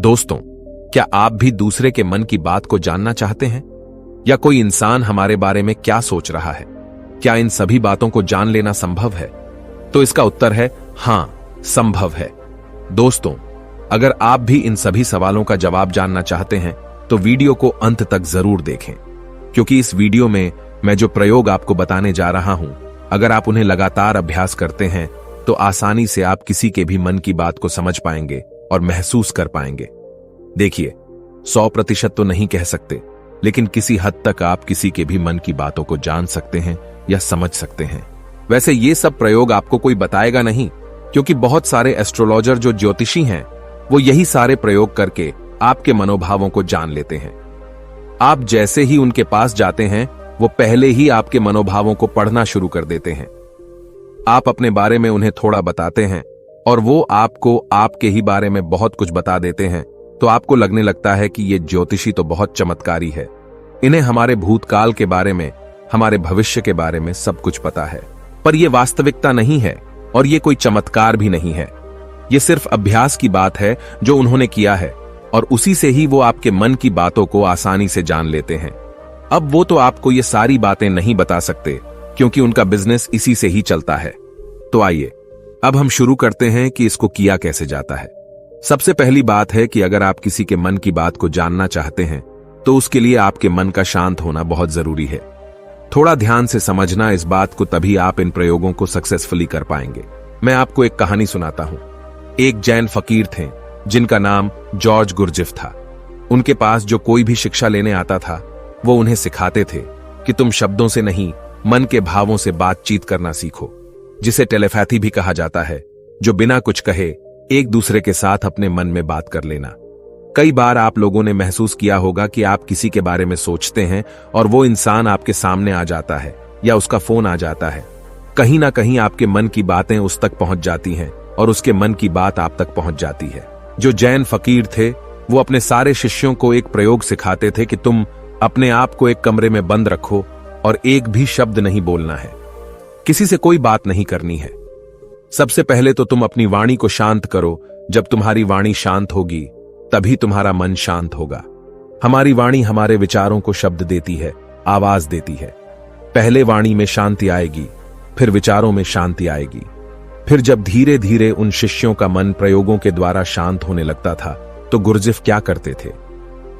दोस्तों, क्या आप भी दूसरे के मन की बात को जानना चाहते हैं? या कोई इंसान हमारे बारे में क्या सोच रहा है? क्या इन सभी बातों को जान लेना संभव है? तो इसका उत्तर है हां, संभव है। दोस्तों, अगर आप भी इन सभी सवालों का जवाब जानना चाहते हैं तो वीडियो को अंत तक जरूर देखें, क्योंकि इस वीडियो में मैं जो प्रयोग आपको बताने जा रहा हूं, अगर आप उन्हें लगातार अभ्यास करते हैं तो आसानी से आप किसी के भी मन की बात को समझ पाएंगे और महसूस कर पाएंगे। देखिए, 100% तो नहीं कह सकते, लेकिन किसी हद तक आप किसी के भी मन की बातों को जान सकते हैं या समझ सकते हैं। वैसे ये सब प्रयोग आपको कोई बताएगा नहीं, क्योंकि बहुत सारे एस्ट्रोलॉजर जो ज्योतिषी हैं वो यही सारे प्रयोग करके आपके मनोभावों को जान लेते हैं। आप जैसे ही उनके पास जाते हैं वो पहले ही आपके मनोभावों को पढ़ना शुरू कर देते हैं। आप अपने बारे में उन्हें थोड़ा बताते हैं और वो आपको आपके ही बारे में बहुत कुछ बता देते हैं, तो आपको लगने लगता है कि ये ज्योतिषी तो बहुत चमत्कारी है। इन्हें हमारे भूतकाल के बारे में, हमारे भविष्य के बारे में सब कुछ पता है। पर यह वास्तविकता नहीं है और ये कोई चमत्कार भी नहीं है। ये सिर्फ अभ्यास की बात है जो उन्होंने किया है, और उसी से ही वो आपके मन की बातों को आसानी से जान लेते हैं। अब वो तो आपको ये सारी बातें नहीं बता सकते, क्योंकि उनका बिजनेस इसी से ही चलता है। तो आइए अब हम शुरू करते हैं कि इसको किया कैसे जाता है। सबसे पहली बात है कि अगर आप किसी के मन की बात को जानना चाहते हैं तो उसके लिए आपके मन का शांत होना बहुत जरूरी है। थोड़ा ध्यान से समझना इस बात को, तभी आप इन प्रयोगों को सक्सेसफुली कर पाएंगे। मैं आपको एक कहानी सुनाता हूं। एक जैन फकीर थे जिनका नाम जॉर्ज गुरजिफ था। उनके पास जो कोई भी शिक्षा लेने आता था वो उन्हें सिखाते थे कि तुम शब्दों से नहीं, मन के भावों से बातचीत करना सीखो, जिसे टेलीपैथी भी कहा जाता है, जो बिना कुछ कहे एक दूसरे के साथ अपने मन में बात कर लेना। कई बार आप लोगों ने महसूस किया होगा कि आप किसी के बारे में सोचते हैं और वो इंसान आपके सामने आ जाता है या उसका फोन आ जाता है। कहीं ना कहीं आपके मन की बातें उस तक पहुंच जाती हैं और उसके मन की बात आप तक पहुंच जाती है। जो जैन फकीर थे वो अपने सारे शिष्यों को एक प्रयोग सिखाते थे कि तुम अपने आप को एक कमरे में बंद रखो और एक भी शब्द नहीं बोलना है, किसी से कोई बात नहीं करनी है। सबसे पहले तो तुम अपनी वाणी को शांत करो। जब तुम्हारी वाणी शांत होगी तभी तुम्हारा मन शांत होगा। हमारी वाणी हमारे विचारों को शब्द देती है, आवाज देती है। पहले वाणी में शांति आएगी, फिर विचारों में शांति आएगी। फिर जब धीरे धीरे उन शिष्यों का मन प्रयोगों के द्वारा शांत होने लगता था तो गुरजिफ क्या करते थे,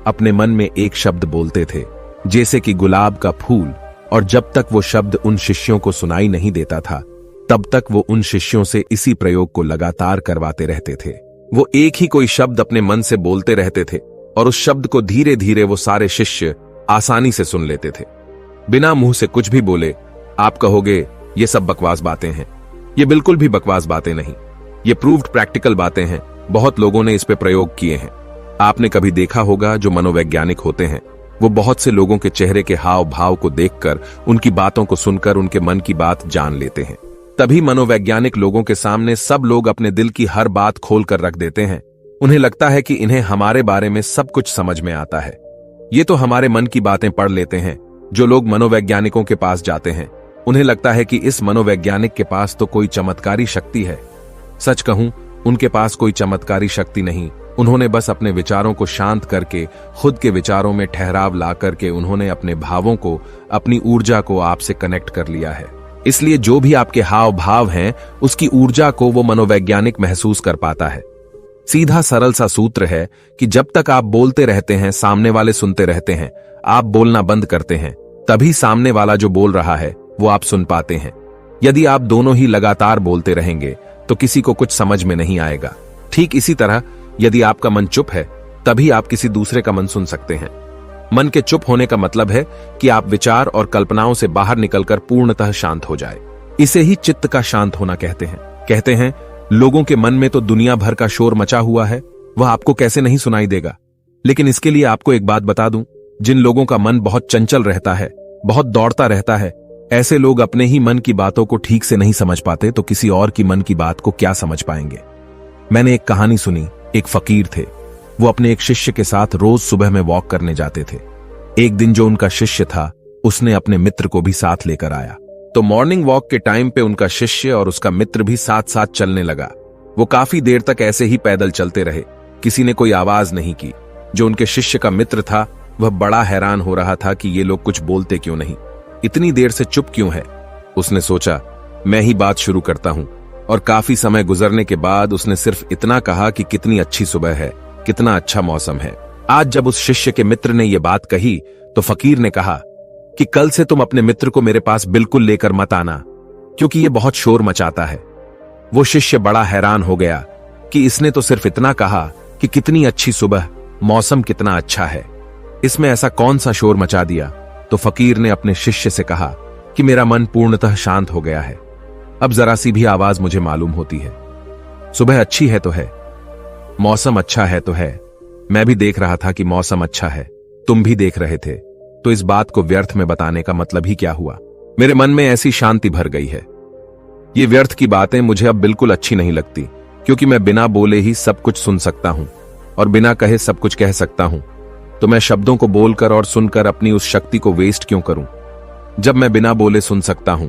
अपने मन में एक शब्द बोलते थे, जैसे कि गुलाब का फूल, और जब तक वो शब्द उन शिष्यों को सुनाई नहीं देता था तब तक वो उन शिष्यों से इसी प्रयोग को लगातार करवाते रहते थे। वो एक ही कोई शब्द अपने मन से बोलते रहते थे और उस शब्द को धीरे धीरे वो सारे शिष्य आसानी से सुन लेते थे, बिना मुंह से कुछ भी बोले। आप कहोगे ये सब बकवास बातें हैं। ये बिल्कुल भी बकवास बातें नहीं, ये प्रूव्ड प्रैक्टिकल बातें हैं। बहुत लोगों ने इस पे प्रयोग किए हैं। आपने कभी देखा होगा जो मनोवैज्ञानिक होते हैं वो बहुत से लोगों के चेहरे के हाव भाव को देखकर, उनकी बातों को सुनकर उनके मन की बात जान लेते हैं। तभी मनोवैज्ञानिक लोगों के सामने सब लोग अपने दिल की हर बात खोल कर रख देते हैं। उन्हें लगता है कि इन्हें हमारे बारे में सब कुछ समझ में आता है। ये तो हमारे मन की बातें पढ़ लेते हैं। जो लोग मनोवैज्ञानिकों के पास जाते हैं उन्हें लगता है कि इस मनोवैज्ञानिक के पास तो कोई चमत्कारी शक्ति है। सच कहूं, उनके पास कोई चमत्कारी शक्ति नहीं। उन्होंने बस अपने विचारों को शांत करके, खुद के विचारों में ठहराव ला करके उन्होंने अपने भावों को, अपनी ऊर्जा को आपसे कनेक्ट कर लिया है। इसलिए जो भी आपके हाव भाव हैं उसकी ऊर्जा को वो मनोवैज्ञानिक महसूस कर पाता है। सीधा सरल सा सूत्र है कि जब तक आप बोलते रहते हैं, सामने वाले सुनते रहते हैं। आप बोलना बंद करते हैं तभी सामने वाला जो बोल रहा है वो आप सुन पाते हैं। यदि आप दोनों ही लगातार बोलते रहेंगे तो किसी को कुछ समझ में नहीं आएगा। ठीक इसी तरह यदि आपका मन चुप है तभी आप किसी दूसरे का मन सुन सकते हैं। मन के चुप होने का मतलब है कि आप विचार और कल्पनाओं से बाहर निकलकर पूर्णतः शांत हो जाए। इसे ही चित्त का शांत होना कहते हैं। कहते हैं लोगों के मन में तो दुनिया भर का शोर मचा हुआ है, वह आपको कैसे नहीं सुनाई देगा। लेकिन इसके लिए आपको एक बात बता दूं, जिन लोगों का मन बहुत चंचल रहता है, बहुत दौड़ता रहता है, ऐसे लोग अपने ही मन की बातों को ठीक से नहीं समझ पाते तो किसी और की मन की बात को क्या समझ पाएंगे। मैंने एक कहानी सुनी। एक फकीर थे, वो अपने एक शिष्य के साथ रोज सुबह में वॉक करने जाते थे। एक दिन जो उनका शिष्य था उसने अपने मित्र को भी साथ लेकर आया, तो मॉर्निंग वॉक के टाइम पे उनका शिष्य और उसका मित्र भी साथ साथ चलने लगा। वो काफी देर तक ऐसे ही पैदल चलते रहे। किसी ने कोई आवाज नहीं की। जो उनके शिष्य का मित्र था वह बड़ा हैरान हो रहा था कि ये लोग कुछ बोलते क्यों नहीं, इतनी देर से चुप क्यों है। उसने सोचा मैं ही बात शुरू करता हूं, और काफी समय गुजरने के बाद उसने सिर्फ इतना कहा कि कितनी अच्छी सुबह है, कितना अच्छा मौसम है। आज जब उस शिष्य के मित्र ने यह बात कही तो फकीर ने कहा कि कल से तुम अपने मित्र को मेरे पास बिल्कुल लेकर मत आना, क्योंकि यह बहुत शोर मचाता है। वो शिष्य बड़ा हैरान हो गया कि इसने तो सिर्फ इतना कहा कि कितनी अच्छी सुबह, मौसम कितना अच्छा है, इसमें ऐसा कौन सा शोर मचा दिया। तो फकीर ने अपने शिष्य से कहा कि मेरा मन पूर्णतः शांत हो गया है, अब जरा सी भी आवाज मुझे मालूम होती है। सुबह अच्छी है तो है, मौसम अच्छा है तो है, मैं भी देख रहा था कि मौसम अच्छा है, तुम भी देख रहे थे, तो इस बात को व्यर्थ में बताने का मतलब ही क्या हुआ। मेरे मन में ऐसी शांति भर गई है, ये व्यर्थ की बातें मुझे अब बिल्कुल अच्छी नहीं लगती, क्योंकि मैं बिना बोले ही सब कुछ सुन सकता हूं और बिना कहे सब कुछ कह सकता हूं। तो मैं शब्दों को बोलकर और सुनकर अपनी उस शक्ति को वेस्ट क्यों करूं। जब मैं बिना बोले सुन सकता हूं,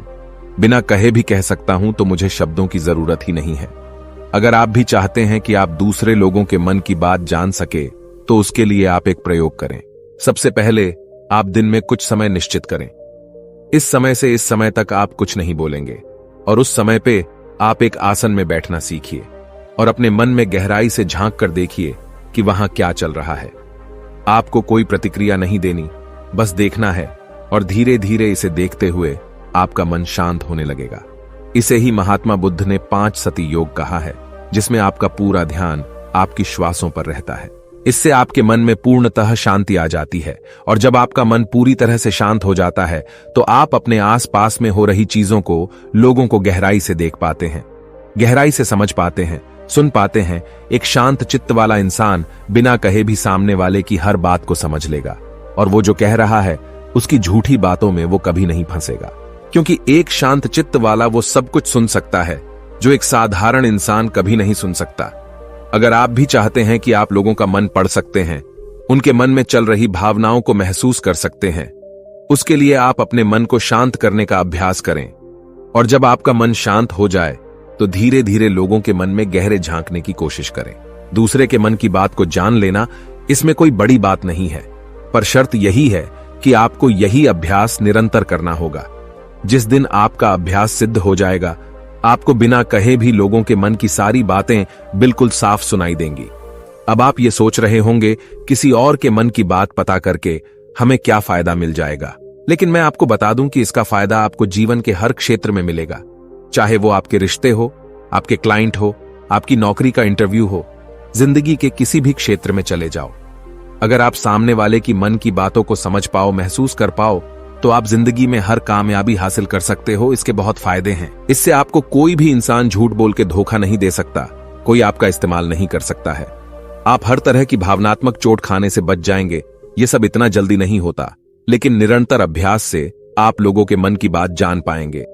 बिना कहे भी कह सकता हूं, तो मुझे शब्दों की जरूरत ही नहीं है। अगर आप भी चाहते हैं कि आप दूसरे लोगों के मन की बात जान सके, तो उसके लिए आप एक प्रयोग करें। सबसे पहले आप दिन में कुछ समय निश्चित करें। इस समय से इस समय तक आप कुछ नहीं बोलेंगे, और उस समय पे आप एक आसन में बैठना सीखिए और अपने मन में गहराई से झांक कर देखिए कि वहां क्या चल रहा है। आपको कोई प्रतिक्रिया नहीं देनी, बस देखना है, और धीरे धीरे इसे देखते हुए आपका मन शांत होने लगेगा। इसे ही महात्मा बुद्ध ने 5 सती योग कहा है, जिसमें आपका पूरा ध्यान आपकी श्वासों पर रहता है। इससे आपके मन में पूर्णतः शांति आ जाती है, और जब आपका मन पूरी तरह से शांत हो जाता है तो आप अपने आसपास में हो रही चीजों को, लोगों को गहराई से देख पाते हैं, गहराई से समझ पाते हैं, सुन पाते हैं। एक शांत चित्त वाला इंसान बिना कहे भी सामने वाले की हर बात को समझ लेगा, और वो जो कह रहा है उसकी झूठी बातों में वो कभी नहीं फंसेगा, क्योंकि एक शांत चित्त वाला वो सब कुछ सुन सकता है जो एक साधारण इंसान कभी नहीं सुन सकता। अगर आप भी चाहते हैं कि आप लोगों का मन पढ़ सकते हैं, उनके मन में चल रही भावनाओं को महसूस कर सकते हैं, उसके लिए आप अपने मन को शांत करने का अभ्यास करें। और जब आपका मन शांत हो जाए तो धीरे धीरे लोगों के मन में गहरे झांकने की कोशिश करें। दूसरे के मन की बात को जान लेना, इसमें कोई बड़ी बात नहीं है, पर शर्त यही है कि आपको यही अभ्यास निरंतर करना होगा। जिस दिन आपका अभ्यास सिद्ध हो जाएगा, आपको बिना कहे भी लोगों के मन की सारी बातें बिल्कुल साफ सुनाई देंगी। अब आप ये सोच रहे होंगे, किसी और के मन की बात पता करके हमें क्या फायदा मिल जाएगा। लेकिन मैं आपको बता दूं कि इसका फायदा आपको जीवन के हर क्षेत्र में मिलेगा, चाहे वो आपके रिश्ते हो, आपके क्लाइंट हो, आपकी नौकरी का इंटरव्यू हो, जिंदगी के किसी भी क्षेत्र में चले जाओ। अगर आप सामने वाले की मन की बातों को समझ पाओ, महसूस कर पाओ, तो आप जिंदगी में हर कामयाबी हासिल कर सकते हो। इसके बहुत फायदे हैं। इससे आपको कोई भी इंसान झूठ बोल के धोखा नहीं दे सकता, कोई आपका इस्तेमाल नहीं कर सकता है। आप हर तरह की भावनात्मक चोट खाने से बच जाएंगे। ये सब इतना जल्दी नहीं होता, लेकिन निरंतर अभ्यास से आप लोगों के मन की बात जान पाएंगे।